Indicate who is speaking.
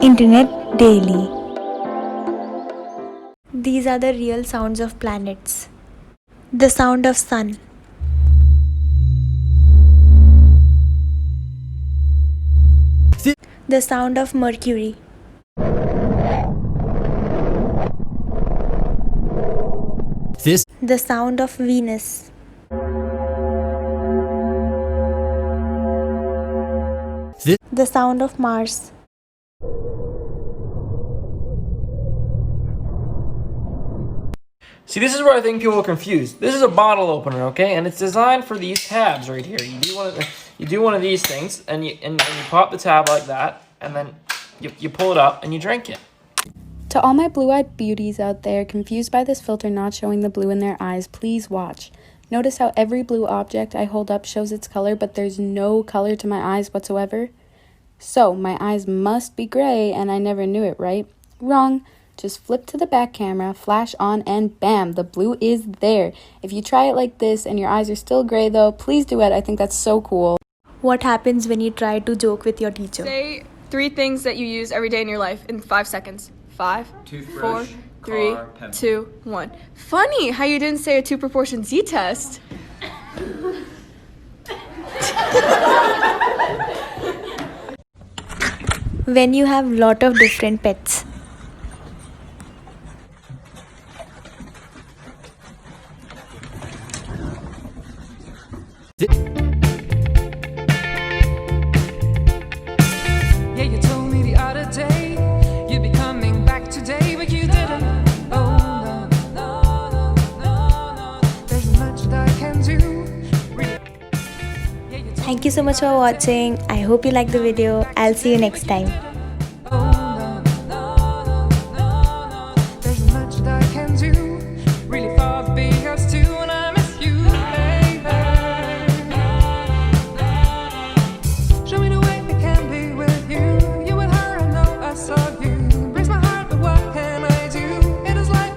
Speaker 1: Internet Daily. These are the real sounds of planets. The sound of sun. The sound of Mercury. The sound of Venus. The sound of Mars.
Speaker 2: See, this is where I think people are confused. This is a bottle opener, okay, and it's designed for these tabs right here. You do one of these things, and you pop the tab like that, and then you pull it up and you drink it.
Speaker 3: To all my blue-eyed beauties out there confused by this filter not showing the blue in their eyes, please watch. Notice how every blue object I hold up shows its color, but there's no color to my eyes whatsoever? So, my eyes must be gray, and I never knew it, right? Wrong. Just flip to the back camera, flash on, and bam, the blue is there. If you try it like this and your eyes are still gray though, please do it. I think that's so cool.
Speaker 1: What happens when you try to joke with your teacher?
Speaker 4: Say 3 things that you use every day in your life in 5 seconds. 5,
Speaker 5: Toothbrush,
Speaker 4: 4, 3,
Speaker 5: car, pencil.
Speaker 4: 2, 1. Funny how you didn't say a 2 proportion Z test.
Speaker 1: When you have lot of different pets.
Speaker 6: Yeah, you told me the other day you'd be coming back today, but you didn't. Oh no. There's much that I can do.
Speaker 1: Thank you so much for watching. I hope you liked the video. I'll see you next time.